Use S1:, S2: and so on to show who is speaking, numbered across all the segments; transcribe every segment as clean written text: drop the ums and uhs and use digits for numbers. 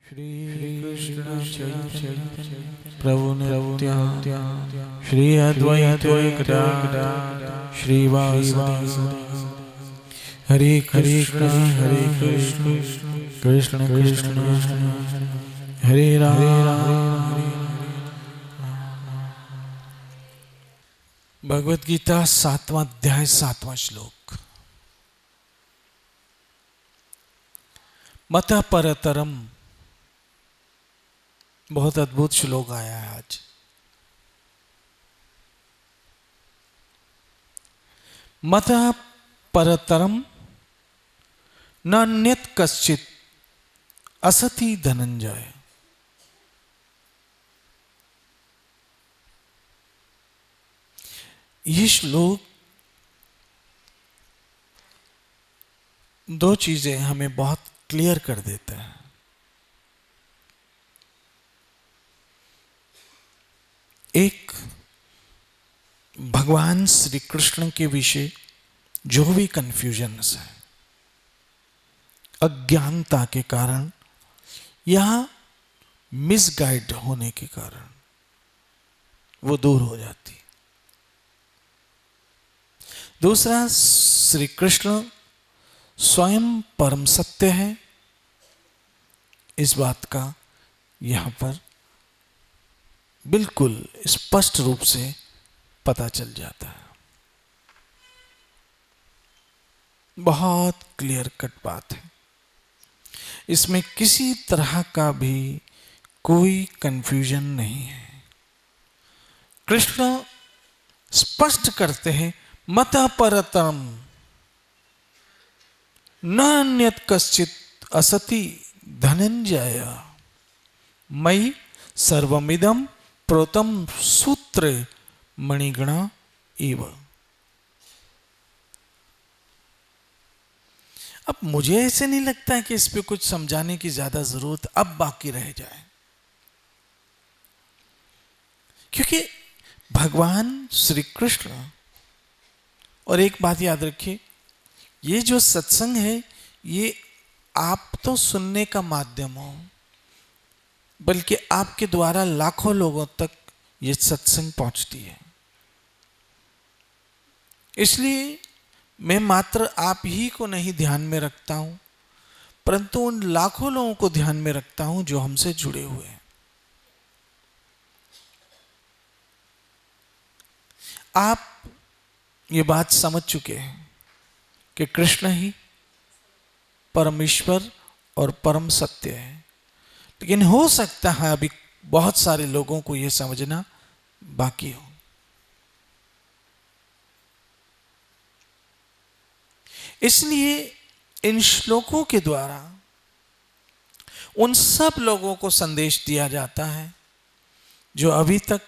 S1: श्री कृष्ण चैतन्य प्रभु नित्यानंद श्री अद्वैत गदाधर श्रीवासुदेव हरे कृष्ण कृष्ण कृष्ण हरे राम। भगवद गीता 7वां अध्याय 7वां श्लोक। मतः परतरम। बहुत अद्भुत श्लोक आया है आज। मतः परतरम न अन्यत् कश्चित् असति धनंजय। ये श्लोक दो चीजें हमें बहुत क्लियर कर देता है। एक, भगवान श्री कृष्ण के विषय जो भी कंफ्यूजन्स है, अज्ञानता के कारण या मिसगाइड होने के कारण वो दूर हो जाती। दूसरा, श्री कृष्ण स्वयं परम सत्य है। इस बात का यहां पर बिल्कुल स्पष्ट रूप से पता चल जाता है। बहुत क्लियर कट बात है, इसमें किसी तरह का भी कोई कंफ्यूजन नहीं है। कृष्ण स्पष्ट करते हैं, मतः परतरम न अन्यत् कश्चित् असति धनंजय मयि सर्वमिदं प्रोतम सूत्र मणिगणा एव। अब मुझे ऐसे नहीं लगता है कि इस पे कुछ समझाने की ज्यादा जरूरत अब बाकी रह जाए, क्योंकि भगवान श्री कृष्ण, और एक बात याद रखिए, ये जो सत्संग है ये आप तो सुनने का माध्यम हो, बल्कि आपके द्वारा लाखों लोगों तक ये सत्संग पहुंचती है। इसलिए मैं मात्र आप ही को नहीं ध्यान में रखता हूं, परंतु उन लाखों लोगों को ध्यान में रखता हूं जो हमसे जुड़े हुए हैं। आप ये बात समझ चुके हैं कि कृष्ण ही परमेश्वर और परम सत्य है, लेकिन हो सकता है अभी बहुत सारे लोगों को यह समझना बाकी हो। इसलिए इन श्लोकों के द्वारा उन सब लोगों को संदेश दिया जाता है जो अभी तक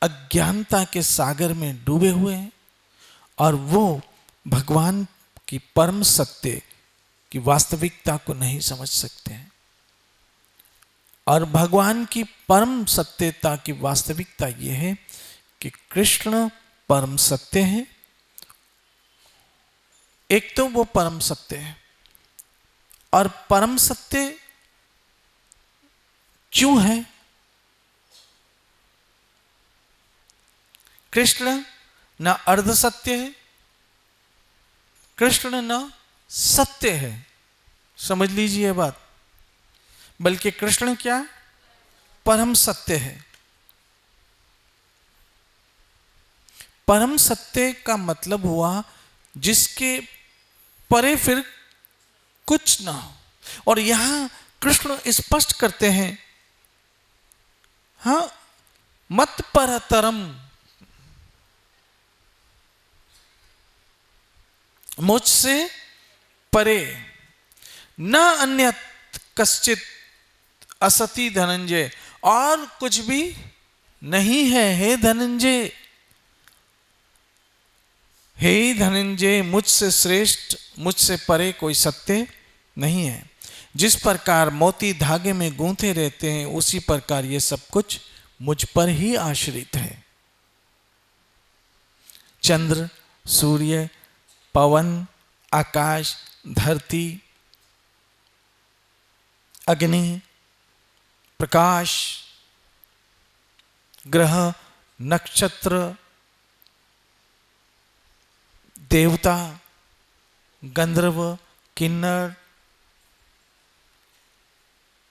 S1: अज्ञानता के सागर में डूबे हुए हैं और वो भगवान की परम सत्य की वास्तविकता को नहीं समझ सकते हैं। और भगवान की परम सत्यता की वास्तविकता यह है कि कृष्ण परम सत्य है। एक तो वो परम सत्य है, और परम सत्य क्यों है? कृष्ण न अर्ध सत्य है, कृष्ण न सत्य है, समझ लीजिए बात। बल्कि कृष्ण क्या? परम सत्य है। परम सत्य का मतलब हुआ जिसके परे फिर कुछ ना हो। और यहां कृष्ण स्पष्ट करते हैं, हां, मत परतरम, मुझसे परे, न अन्यत् कश्चित् असति धनंजय, और कुछ भी नहीं है। हे धनंजय, हे धनंजय, मुझसे श्रेष्ठ, मुझसे परे कोई सत्य नहीं है। जिस प्रकार मोती धागे में गूंथे रहते हैं, उसी प्रकार ये सब कुछ मुझ पर ही आश्रित है। चंद्र, सूर्य, पवन, आकाश, धरती अग्नि, प्रकाश, ग्रह, नक्षत्र, देवता, गंधर्व, किन्नर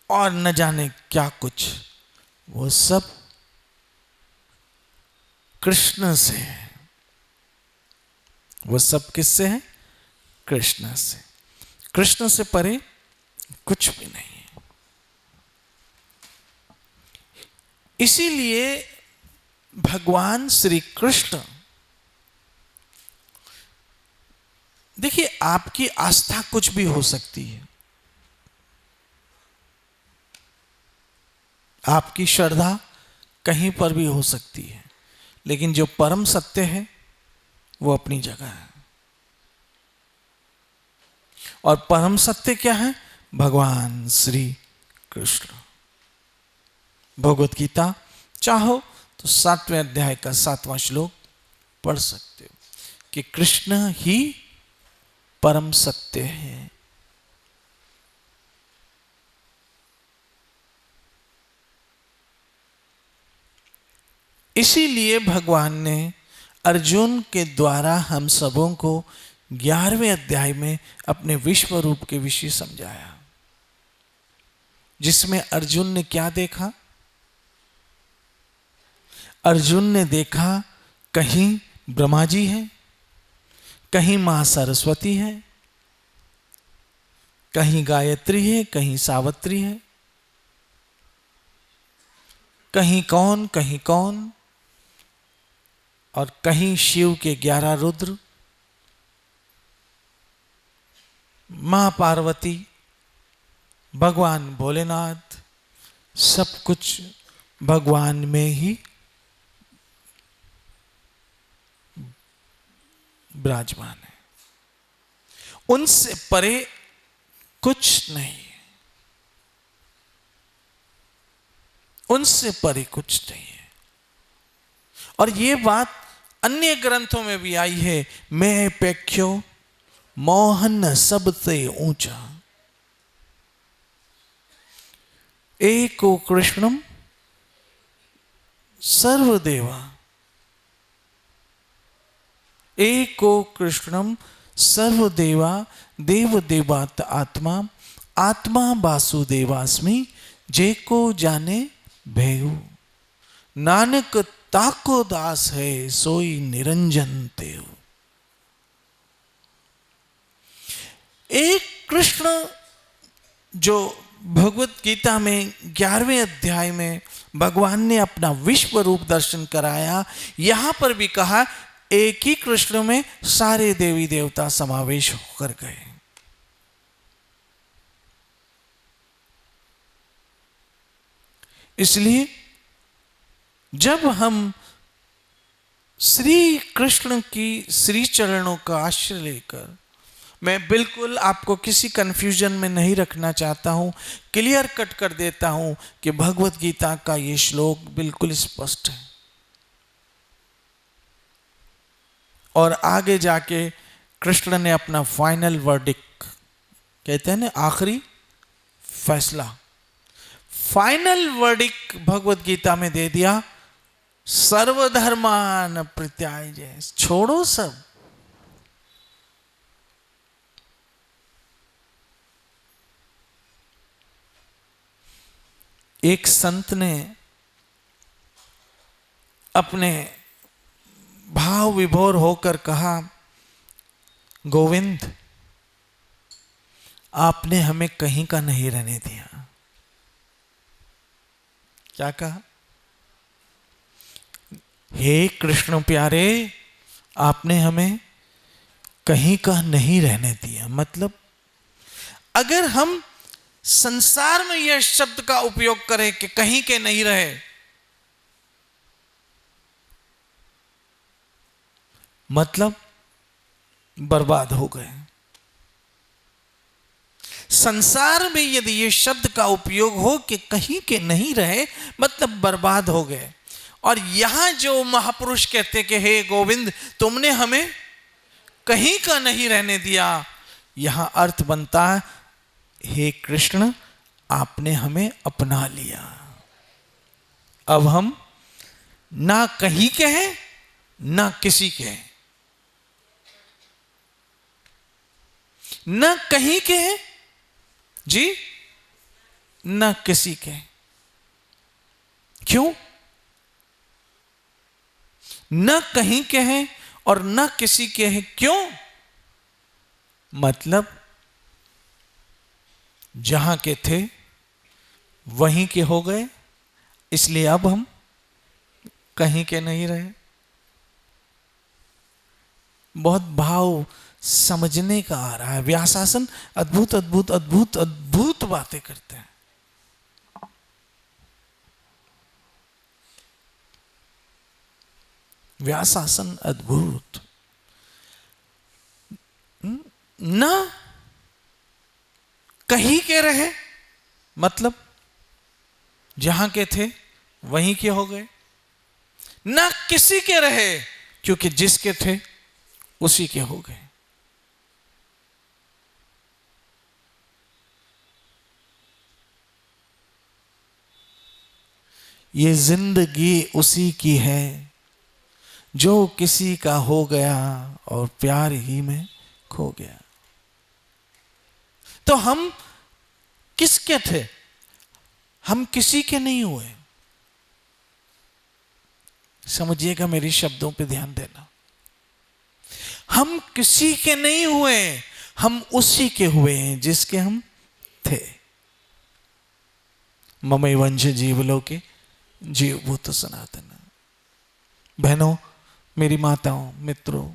S1: और न जाने क्या कुछ, वो सब कृष्ण से है। वो सब किससे है? कृष्ण से। कृष्ण से परे कुछ भी नहीं है। इसीलिए भगवान श्री कृष्ण, देखिए आपकी आस्था कुछ भी हो सकती है, आपकी श्रद्धा कहीं पर भी हो सकती है, लेकिन जो परम सत्य है वो अपनी जगह है। और परम सत्य क्या है? भगवान श्री कृष्ण। भगवत गीता चाहो तो 7वें अध्याय का 7वां श्लोक पढ़ सकते हो कि कृष्ण ही परम सत्य है। इसीलिए भगवान ने अर्जुन के द्वारा हम सबों को 11वें अध्याय में अपने विश्व रूप के विषय समझाया, जिसमें अर्जुन ने क्या देखा? अर्जुन ने देखा कहीं ब्रह्मा जी है, कहीं मां सरस्वती है, कहीं गायत्री है, कहीं सावित्री है, कहीं कौन, और कहीं शिव के 11 रुद्र, मां पार्वती, भगवान भोलेनाथ, सब कुछ भगवान में ही विराजमान है। उनसे परे कुछ नहीं है, उनसे परे कुछ नहीं है। और ये बात अन्य ग्रंथों में भी आई है, मैं पेख्यो मोहन सबसे ऊंचा, एको कृष्णम सर्वदेवा, एको कृष्णम सर्वदेवा, देव देवात आत्मा, आत्मा वासुदेवास्मि, जेको जाने भेऊ, नानक ताको दास है सोई निरंजन तेव। एक कृष्ण जो भगवत गीता में 11वें अध्याय में भगवान ने अपना विश्व रूप दर्शन कराया, यहां पर भी कहा एक ही कृष्ण में सारे देवी देवता समावेश होकर गए। इसलिए जब हम श्री कृष्ण की श्री चरणों का आश्रय लेकर, मैं बिल्कुल आपको किसी कंफ्यूजन में नहीं रखना चाहता हूं, क्लियर कट कर देता हूं कि भगवत गीता का ये श्लोक बिल्कुल स्पष्ट है। और आगे जाके कृष्ण ने अपना फाइनल वर्डिक्ट, कहते हैं ना आखिरी फैसला, फाइनल वर्डिक्ट भगवत गीता में दे दिया, सर्वधर्मान परित्याज्य, छोड़ो सब। एक संत ने अपने भाव विभोर होकर कहा, गोविंद आपने हमें कहीं का नहीं रहने दिया। क्या कहा? हे कृष्ण प्यारे, आपने हमें कहीं का नहीं रहने दिया। मतलब अगर हम संसार में यह शब्द का उपयोग करें कि कहीं के नहीं रहे, मतलब बर्बाद हो गए। संसार में यदि ये शब्द का उपयोग हो कि कहीं के नहीं रहे, मतलब बर्बाद हो गए। और यहां जो महापुरुष कहते कि हे गोविंद तुमने हमें कहीं का नहीं रहने दिया, यहां अर्थ बनता है हे कृष्ण आपने हमें अपना लिया। अब हम ना कहीं के हैं ना किसी के हैं, ना कहीं के हैं जी, ना किसी के हैं। क्यों? ना कहीं के हैं और ना किसी के हैं, क्यों? मतलब जहां के थे वहीं के हो गए, इसलिए अब हम कहीं के नहीं रहे। बहुत भाव समझने का आ रहा है। व्यासासन अद्भुत अद्भुत अद्भुत अद्भुत बातें करते हैं। व्यासासन अद्भुत। न कहीं के रहे, मतलब जहां के थे वहीं के हो गए। ना किसी के रहे, क्योंकि जिसके थे उसी के हो गए। ये जिंदगी उसी की है जो किसी का हो गया और प्यार ही में खो गया। तो हम किसके थे? हम किसी के नहीं हुए। समझिएगा, मेरी शब्दों पे ध्यान देना। हम किसी के नहीं हुए, हम उसी के हुए हैं जिसके हम थे। ममई वंश जीवलोके जीवभूत सनातन। बहनों, मेरी माताओं, मित्रों,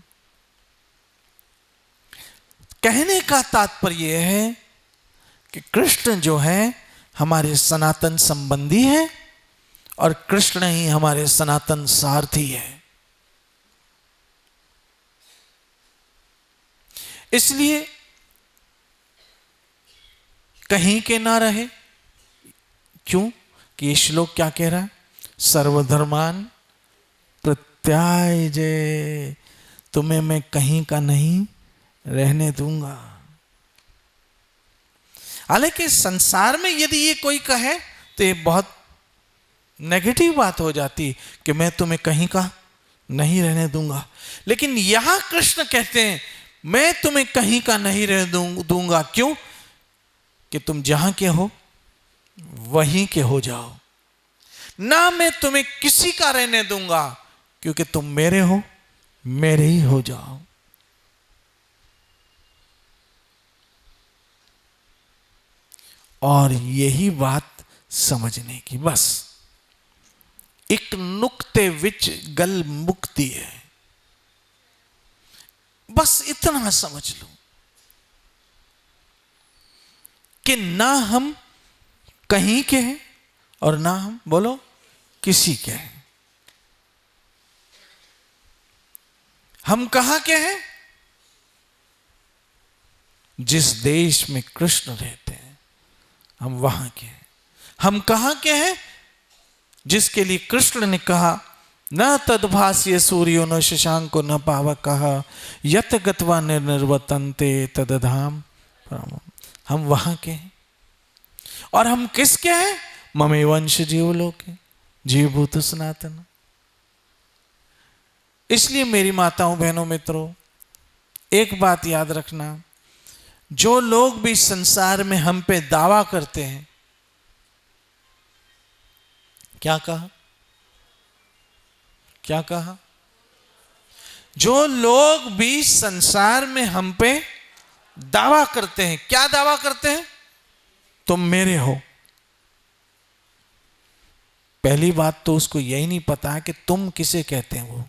S1: कहने का तात्पर्य यह है कि कृष्ण जो है हमारे सनातन संबंधी है और कृष्ण ही हमारे सनातन सारथी है। इसलिए कहीं के ना रहे। क्यों? कि ये श्लोक क्या कह रहा है? सर्वधर्मान प्रत्यायजे, तुम्हें मैं कहीं का नहीं रहने दूंगा। हालांकि संसार में यदि ये कोई कहे तो ये बहुत नेगेटिव बात हो जाती कि मैं तुम्हें कहीं का नहीं रहने दूंगा। लेकिन यहां कृष्ण कहते हैं मैं तुम्हें कहीं का नहीं रहने दूंगा। क्यों? कि तुम जहां के हो वहीं के हो जाओ। ना मैं तुम्हें किसी का रहने दूंगा, क्योंकि तुम मेरे हो, मेरे ही हो जाओ। और यही बात समझने की, बस एक नुक्ते विच गल मुक्ति है। बस इतना समझ लो कि ना हम कहीं के हैं और ना हम, बोलो, किसी के हैं। हम कहां के हैं? जिस देश में कृष्ण रहते हैं हम वहां के हैं। हम कहां के हैं? जिसके लिए कृष्ण ने कहा न तद्भास्य सूर्यो न शशांको न पावकः यत गत्वा निर्वर्तन्ते तदधाम। हम वहां के हैं। और हम किसके हैं? ममे वंश जीवलोके जीवभूत सनातन। इसलिए मेरी माताओं, बहनों, मित्रों, एक बात याद रखना, जो लोग भी संसार में हम पे दावा करते हैं, क्या कहा? क्या कहा? जो लोग भी संसार में हम पे दावा करते हैं, क्या दावा करते हैं? तुम मेरे हो। पहली बात तो उसको यही नहीं पता है कि तुम किसे कहते हैं। वो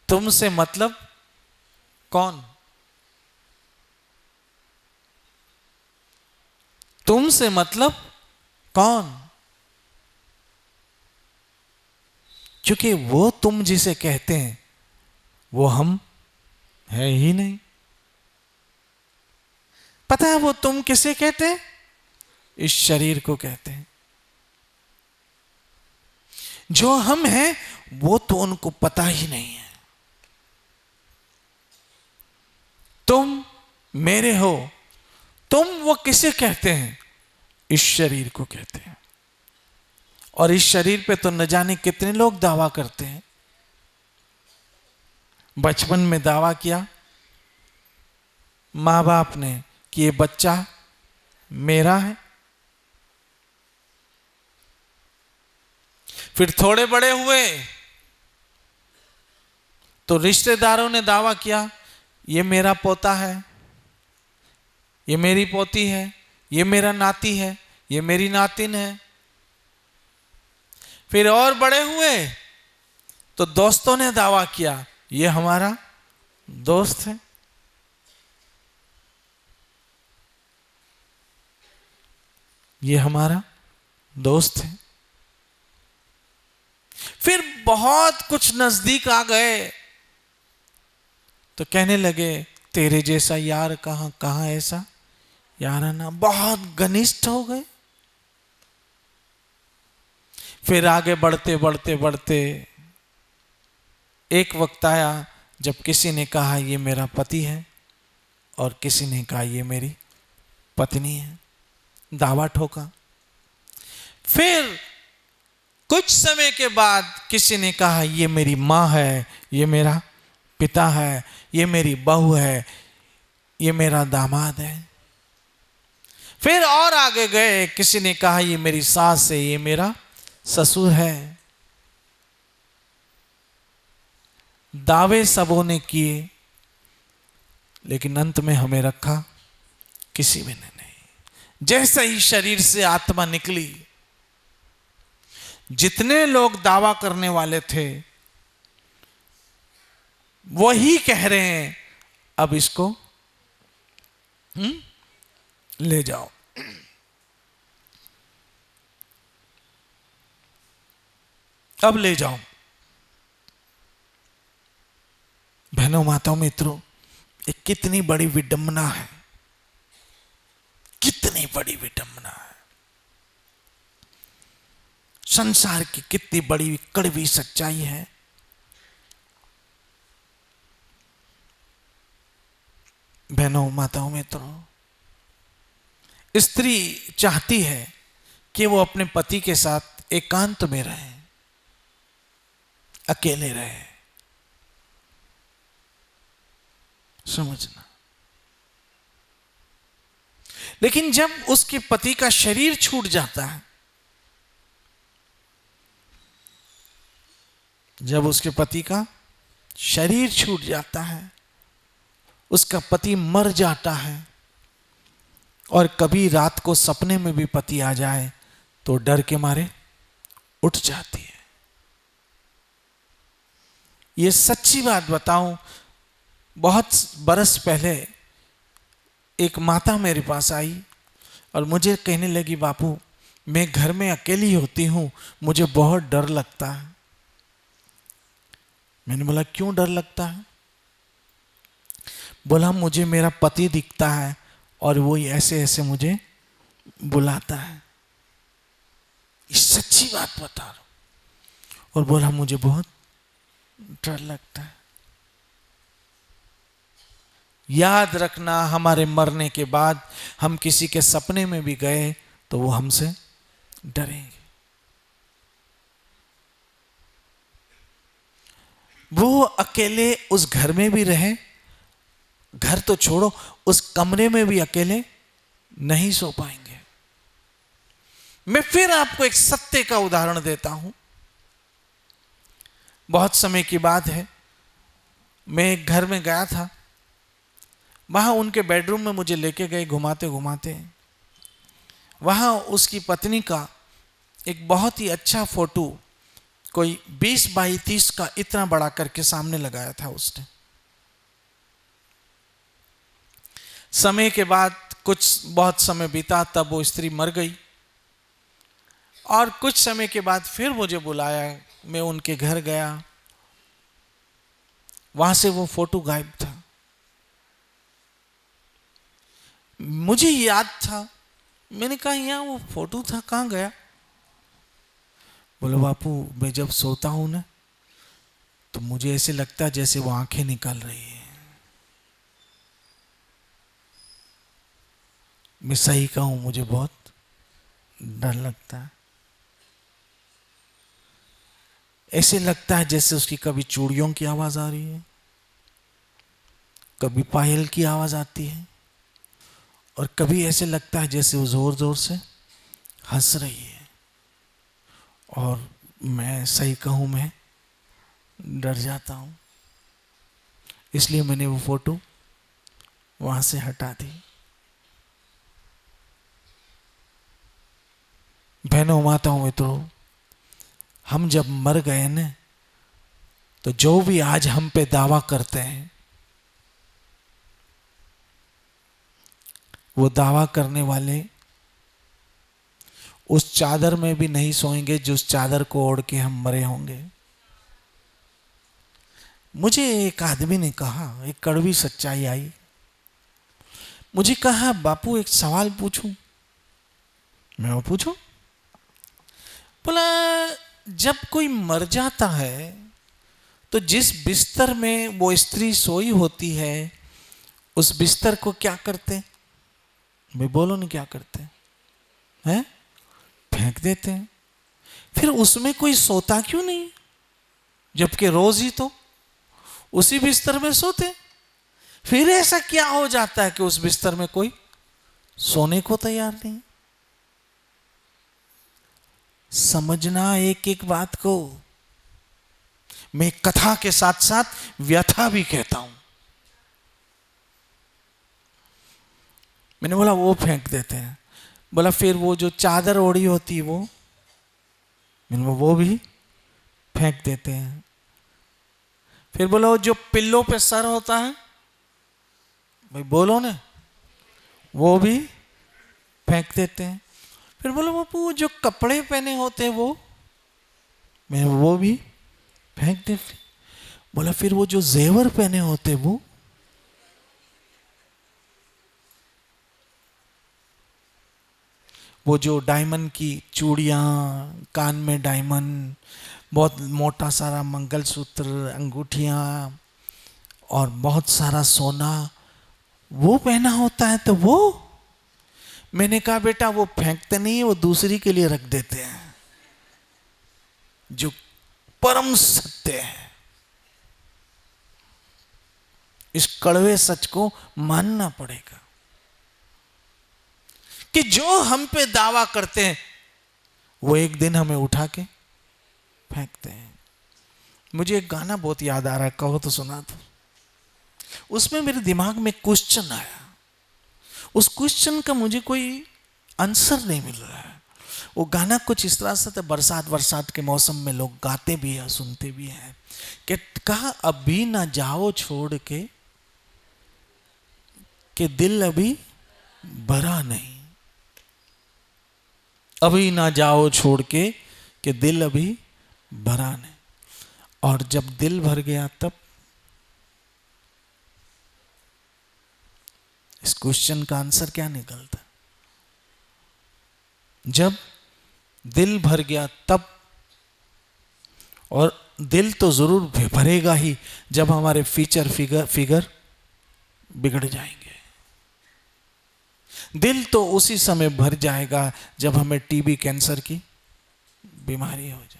S1: तुमसे मतलब कौन? तुमसे मतलब कौन? क्योंकि वो तुम जिसे कहते हैं वो हम है ही नहीं। पता है वो तुम किसे कहते हैं? इस शरीर को कहते हैं। जो हम हैं वो तो उनको पता ही नहीं है। तुम मेरे हो, तुम वो किसे कहते हैं? इस शरीर को कहते हैं। और इस शरीर पे तो न जाने कितने लोग दावा करते हैं। बचपन में दावा किया माँ बाप ने कि ये बच्चा मेरा है। फिर थोड़े बड़े हुए तो रिश्तेदारों ने दावा किया ये मेरा पोता है, ये मेरी पोती है, ये मेरा नाती है, ये मेरी नातिन है। फिर और बड़े हुए तो दोस्तों ने दावा किया ये हमारा दोस्त है। ये हमारा दोस्त है। फिर बहुत कुछ नजदीक आ गए तो कहने लगे तेरे जैसा यार कहां, कहां ऐसा यार आना। बहुत घनिष्ठ हो गए। फिर आगे बढ़ते बढ़ते बढ़ते एक वक्त आया जब किसी ने कहा ये मेरा पति है और किसी ने कहा ये मेरी पत्नी है। दावा ठोका। फिर कुछ समय के बाद किसी ने कहा ये मेरी माँ है, ये मेरा पिता है, ये मेरी बहू है, ये मेरा दामाद है। फिर और आगे गए, किसी ने कहा ये मेरी सास है, ये मेरा ससुर है। दावे सबों ने किए लेकिन अंत में हमें रखा किसी भी ने नहीं। जैसे ही शरीर से आत्मा निकली, जितने लोग दावा करने वाले थे वही कह रहे हैं अब इसको ले जाओ। अब ले जाओ। बहनों, माताओं, मित्रों, ये कितनी बड़ी विडंबना है, कितनी बड़ी विडंबना है। संसार की कितनी बड़ी कड़वी सच्चाई है। बहनों, माताओं, मित्रों, स्त्री चाहती है कि वो अपने पति के साथ एकांत में रहे, अकेले रहे। समझना। लेकिन जब उसके पति का शरीर छूट जाता है, जब उसके पति का शरीर छूट जाता है, उसका पति मर जाता है और कभी रात को सपने में भी पति आ जाए तो डर के मारे उठ जाती है। ये सच्ची बात बताऊं, बहुत बरस पहले एक माता मेरे पास आई और मुझे कहने लगी बापू मैं घर में अकेली होती हूं, मुझे बहुत डर लगता है। मैंने बोला क्यों डर लगता है? बोला मुझे मेरा पति दिखता है और वो ऐसे ऐसे मुझे बुलाता है। ये सच्ची बात बता रहा हूं। और बोला मुझे बहुत डर लगता है। याद रखना, हमारे मरने के बाद हम किसी के सपने में भी गए तो वो हमसे डरेंगे। वो अकेले उस घर में भी रहे, घर तो छोड़ो उस कमरे में भी अकेले नहीं सो पाएंगे। मैं फिर आपको एक सत्य का उदाहरण देता हूं। बहुत समय की बात है, मैं एक घर में गया था। वहां उनके बेडरूम में मुझे लेके गए घुमाते घुमाते। वहां उसकी पत्नी का एक बहुत ही अच्छा फोटो कोई 20 बाई 30 का इतना बड़ा करके सामने लगाया था उसने। समय के बाद कुछ बहुत समय बीता, तब वो स्त्री मर गई और कुछ समय के बाद फिर मुझे बुलाया। मैं उनके घर गया, वहां से वो फोटो गायब था। मुझे याद था, मैंने कहा यहां वो फोटो था, कहां गया? बोलो बापू मैं जब सोता हूं ना तो मुझे ऐसे लगता है जैसे वो आंखें निकाल रही है। मैं सही कहूं मुझे बहुत डर लगता है। ऐसे लगता है जैसे उसकी कभी चूड़ियों की आवाज आ रही है, कभी पायल की आवाज आती है, और कभी ऐसे लगता है जैसे वो जोर जोर से हंस रही है। और मैं सही कहूं, मैं डर जाता हूं। इसलिए मैंने वो फोटो वहां से हटा दी। बहनों, माताओं, मित्रों, हम जब मर गए ना, तो जो भी आज हम पे दावा करते हैं, वो दावा करने वाले उस चादर में भी नहीं सोएंगे जो उस चादर को ओढ़ के हम मरे होंगे। मुझे एक आदमी ने कहा, एक कड़वी सच्चाई आई। मुझे कहा, बापू एक सवाल पूछूं? मैं वो पूछूं? बोला, जब कोई मर जाता है तो जिस बिस्तर में वो स्त्री सोई होती है, उस बिस्तर को क्या करते हैं? भाई बोलो नहीं, क्या करते हैं? फेंक देते हैं। फिर उसमें कोई सोता क्यों नहीं, जबकि रोज ही तो उसी बिस्तर में सोते? फिर ऐसा क्या हो जाता है कि उस बिस्तर में कोई सोने को तैयार नहीं? समझना एक एक बात को। मैं कथा के साथ साथ व्यथा भी कहता हूं। मैंने बोला वो फेंक देते हैं। बोला फिर वो जो चादर ओढ़ी होती है मैंने बोला वो भी फेंक देते हैं। फिर बोला वो जो पिल्लो पे सर होता है, भाई बोलो ना, वो भी फेंक देते हैं। फिर बोला बापू जो कपड़े पहने होते हैं वो भी फेंक देते। बोला फिर वो जो जेवर पहने होते वो जो डायमंड की चूड़ियां, कान में डायमंड, बहुत मोटा सारा मंगलसूत्र, अंगूठियां और बहुत सारा सोना वो पहना होता है, तो वो, मैंने कहा बेटा वो फेंकते नहीं है, वो दूसरी के लिए रख देते हैं। जो परम सत्य है, इस कड़वे सच को मानना पड़ेगा कि जो हम पे दावा करते हैं वो एक दिन हमें उठा के फेंकते हैं। मुझे एक गाना बहुत याद आ रहा है, कहो तो सुना दो। उसमें मेरे दिमाग में क्वेश्चन आया, उस क्वेश्चन का मुझे कोई आंसर नहीं मिल रहा है। वो गाना कुछ इस तरह से था, बरसात के मौसम में लोग गाते भी हैं, सुनते भी हैं, कि कहा अभी ना जाओ छोड़ के, कि दिल अभी भरा नहीं। अभी ना जाओ छोड़ के, कि दिल अभी भरा नहीं। और जब दिल भर गया तब? इस क्वेश्चन का आंसर क्या निकलता? जब दिल भर गया तब। और दिल तो जरूर भरेगा ही जब हमारे फीचर फिगर बिगड़ जाएंगे। दिल तो उसी समय भर जाएगा जब हमें टीबी, कैंसर की बीमारी हो जाए।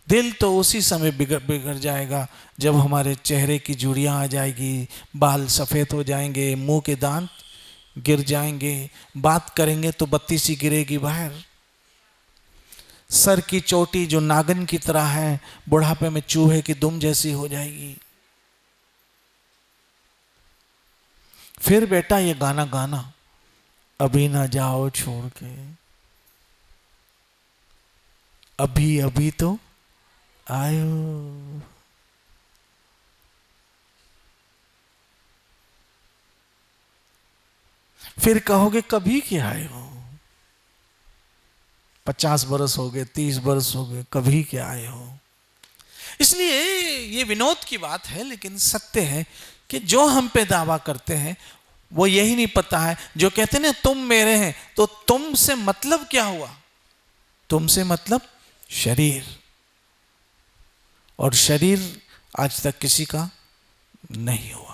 S1: दिल तो उसी समय बिगड़ जाएगा जब हमारे चेहरे की झुर्रियां आ जाएगी, बाल सफेद हो जाएंगे, मुंह के दांत गिर जाएंगे, बात करेंगे तो बत्ती सी गिरेगी बाहर, सर की चोटी जो नागन की तरह है बुढ़ापे में चूहे की दुम जैसी हो जाएगी। फिर बेटा ये गाना गाना, अभी ना जाओ छोड़ के, अभी अभी तो आयो। फिर कहोगे कभी क्या आए हो? 50 बरस हो गए, 30 बरस हो गए, कभी क्या आए हो? इसलिए ये विनोद की बात है, लेकिन सत्य है कि जो हम पे दावा करते हैं वो यही नहीं पता है। जो कहते हैं ना तुम मेरे हैं, तो तुम से मतलब क्या हुआ? तुमसे मतलब शरीर, और शरीर आज तक किसी का नहीं हुआ।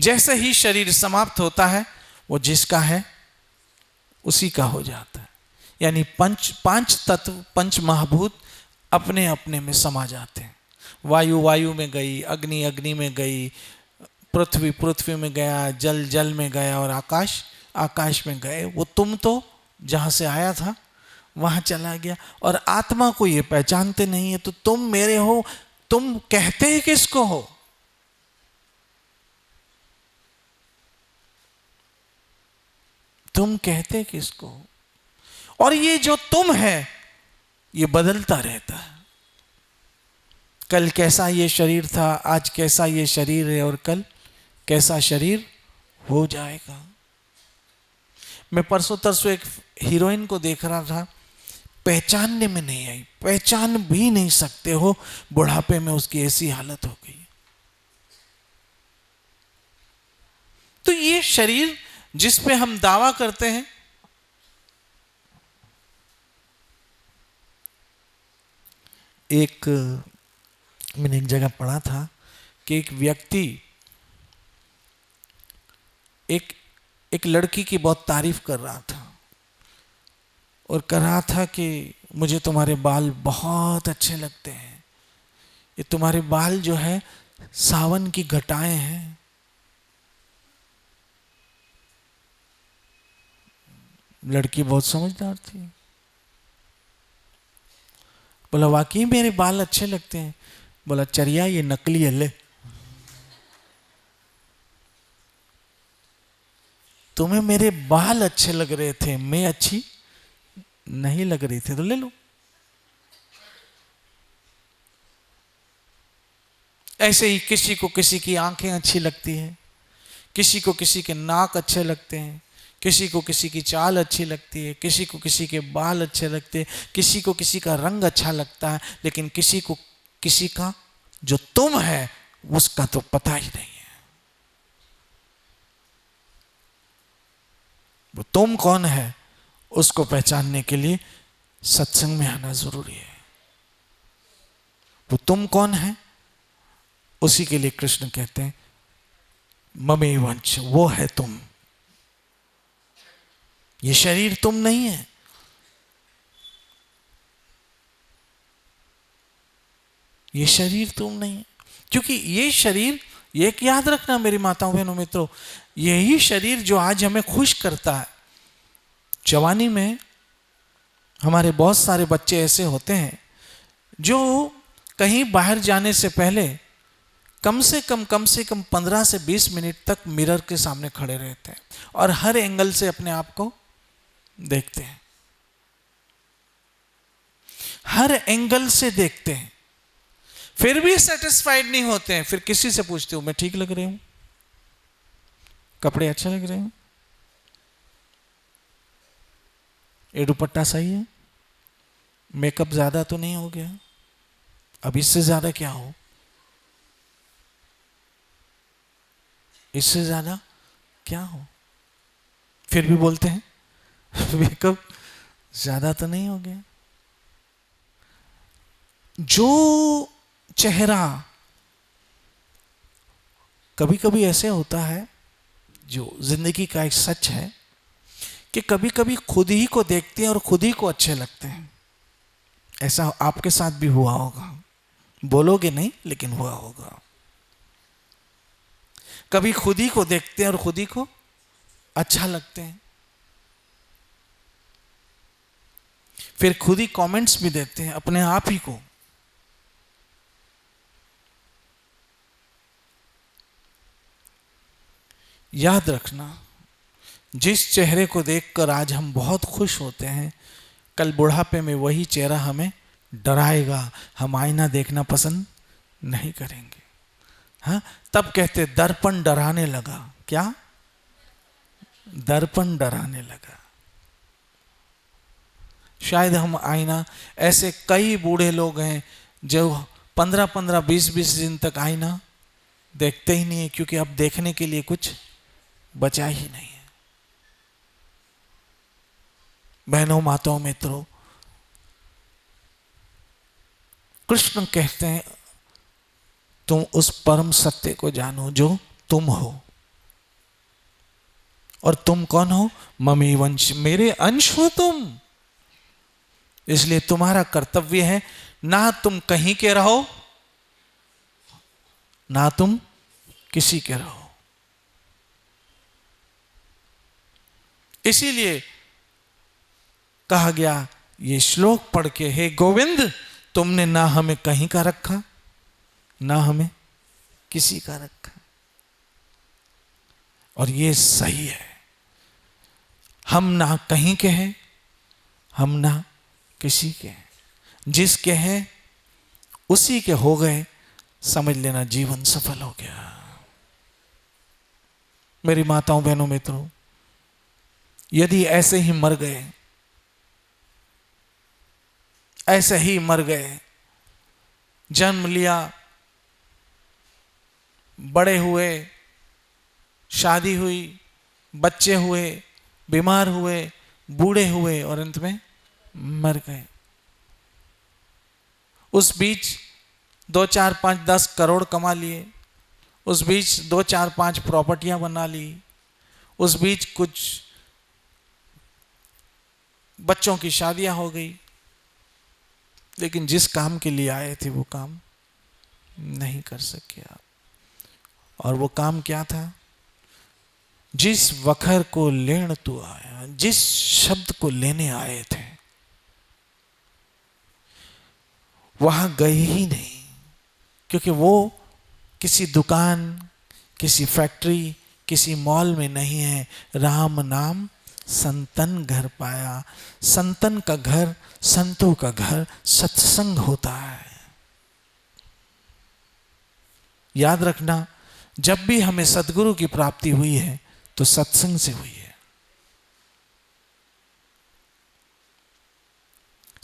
S1: जैसे ही शरीर समाप्त होता है वो जिसका है उसी का हो जाता है। यानी पांच तत्व, पंच महाभूत अपने अपने में समा जाते हैं। वायु वायु में गई, अग्नि अग्नि में गई, पृथ्वी पृथ्वी में गया, जल जल में गया और आकाश आकाश में गए। वो तुम तो जहां से आया था वहां चला गया। और आत्मा को ये पहचानते नहीं है, तो तुम मेरे हो, तुम कहते ही किसको हो? तुम कहते किसको हो? और ये जो तुम है ये बदलता रहता है। कल कैसा ये शरीर था, आज कैसा ये शरीर है, और कल कैसा शरीर हो जाएगा। मैं परसों तरसों एक हीरोइन को देख रहा था, पहचानने में नहीं आई, पहचान भी नहीं सकते हो, बुढ़ापे में उसकी ऐसी हालत हो गई। तो ये शरीर जिस पे हम दावा करते हैं, एक मैंने एक जगह पढ़ा था कि एक व्यक्ति एक लड़की की बहुत तारीफ कर रहा था और कह रहा था कि मुझे तुम्हारे बाल बहुत अच्छे लगते हैं, ये तुम्हारे बाल जो है सावन की घटाएं हैं। लड़की बहुत समझदार थी, बोला वाकई मेरे बाल अच्छे लगते हैं। बोला चरिया ये नकली है, ले तुम्हें मेरे बाल अच्छे लग रहे थे, मैं अच्छी नहीं लग रही थी, तो ले लो। ऐसे ही किसी को किसी की आंखें अच्छी लगती हैं, किसी को किसी के नाक अच्छे लगते हैं, किसी को किसी की चाल अच्छी लगती है, किसी को किसी के बाल अच्छे लगते हैं, किसी को किसी का रंग अच्छा लगता है, लेकिन किसी को किसी का जो तुम है उसका तो पता ही नहीं है। वो तुम कौन है उसको पहचानने के लिए सत्संग में आना जरूरी है। वो तुम कौन है उसी के लिए कृष्ण कहते हैं ममे वंश, वो है तुम। ये शरीर तुम नहीं है। ये शरीर तुम नहीं है, क्योंकि ये शरीर, ये एक याद रखना मेरी माताओं बहनों मित्रों, यही शरीर जो आज हमें खुश करता है। जवानी में हमारे बहुत सारे बच्चे ऐसे होते हैं जो कहीं बाहर जाने से पहले कम से कम 15 से 20 मिनट तक मिरर के सामने खड़े रहते हैं और हर एंगल से अपने आप को देखते हैं, हर एंगल से देखते हैं, फिर भी सेटिस्फाइड नहीं होते हैं। फिर किसी से पूछते हो मैं ठीक लग रही हूं, कपड़े अच्छे लग रहे हैं, ये दुपट्टा सही है, मेकअप ज्यादा तो नहीं हो गया, अब इससे ज्यादा क्या हो, इससे ज्यादा क्या हो। फिर भी बोलते हैं मेकअप ज्यादा तो नहीं हो गया। जो चेहरा कभी कभी ऐसे होता है, जो जिंदगी का एक सच है कि कभी कभी खुद ही को देखते हैं और खुद ही को अच्छे लगते हैं। ऐसा आपके साथ भी हुआ होगा, बोलोगे नहीं लेकिन हुआ होगा। कभी खुद ही को देखते हैं और खुद ही को अच्छा लगते हैं, फिर खुद ही कमेंट्स भी देते हैं अपने आप ही को। याद रखना, जिस चेहरे को देखकर आज हम बहुत खुश होते हैं, कल बुढ़ापे में वही चेहरा हमें डराएगा, हम आईना देखना पसंद नहीं करेंगे। हाँ, तब कहते दर्पण डराने लगा। क्या? दर्पण डराने लगा। शायद हम आईना, ऐसे कई बूढ़े लोग हैं जो 15-15, 20-20 दिन तक आईना देखते ही नहीं है, क्योंकि अब देखने के लिए कुछ बचा ही नहीं है। बहनों, माताओं, मित्रों, कृष्ण कहते हैं तुम उस परम सत्य को जानो जो तुम हो, और तुम कौन हो? ममी वंश, मेरे अंश हो तुम। इसलिए तुम्हारा कर्तव्य है, ना तुम कहीं के रहो, ना तुम किसी के रहो। इसीलिए कहा गया ये श्लोक पढ़ के, हे गोविंद, तुमने ना हमें कहीं का रखा, ना हमें किसी का रखा। और ये सही है। हम ना कहीं के हैं, हम ना किसी के हैं। जिसके हैं उसी के हो गए, समझ लेना जीवन सफल हो गया। मेरी माताओं, बहनों, मित्रों, यदि ऐसे ही मर गए, ऐसे ही मर गए, जन्म लिया, बड़े हुए, शादी हुई, बच्चे हुए, बीमार हुए, बूढ़े हुए और अंत में मर गए। उस बीच 2, 4, 5, 10 करोड़ कमा लिए, उस बीच 2, 4, 5 प्रॉपर्टियां बना ली, उस बीच कुछ बच्चों की शादियां हो गई, लेकिन जिस काम के लिए आए थे वो काम नहीं कर सके आप। और वो काम क्या था? जिस वखर को लेन तू आया, जिस शब्द को लेने आए थे वहां गए ही नहीं, क्योंकि वो किसी दुकान, किसी फैक्ट्री, किसी मॉल में नहीं है। राम नाम संतन घर पाया। संतन का घर, संतों का घर सत्संग होता है। याद रखना, जब भी हमें सद्गुरु की प्राप्ति हुई है तो सत्संग से हुई है।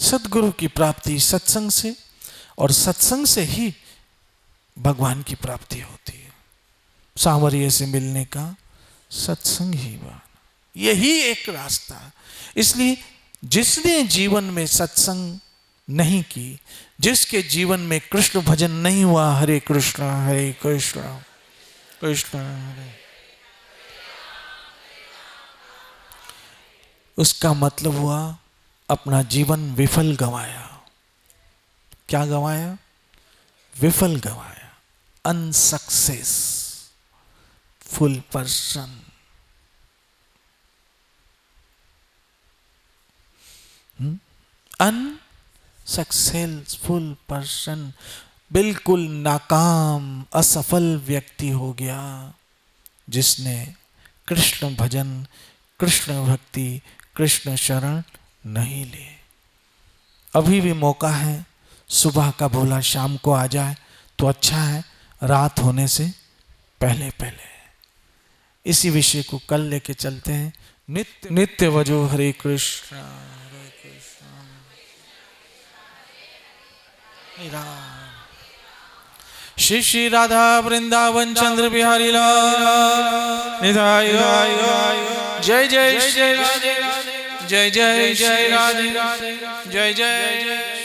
S1: सद्गुरु की प्राप्ति सत्संग से, और सत्संग से ही भगवान की प्राप्ति होती है। सांवरिये से मिलने का सत्संग ही बहाना, यही एक रास्ता है। इसलिए जिसने जीवन में सत्संग नहीं की, जिसके जीवन में कृष्ण भजन नहीं हुआ, हरे कृष्ण कृष्ण हरे, उसका मतलब हुआ अपना जीवन विफल गंवाया। क्या गंवाया? विफल गंवाया, अनसक्सेसफुल पर्सन। अनसक्सेसफुल पर्सन, बिल्कुल नाकाम, असफल व्यक्ति हो गया जिसने कृष्ण भजन, कृष्ण भक्ति, कृष्ण शरण नहीं ली। अभी भी मौका है, सुबह का भोला शाम को आ जाए तो अच्छा है, रात होने से पहले पहले। इसी विषय को कल लेके चलते हैं। नित्य नित्य वजो हरे कृष्ण श्री श्री राधा वृंदावन चंद्र बिहारी लाल निधाय। जय जय जय जय जय जय राधे, जय जय जय।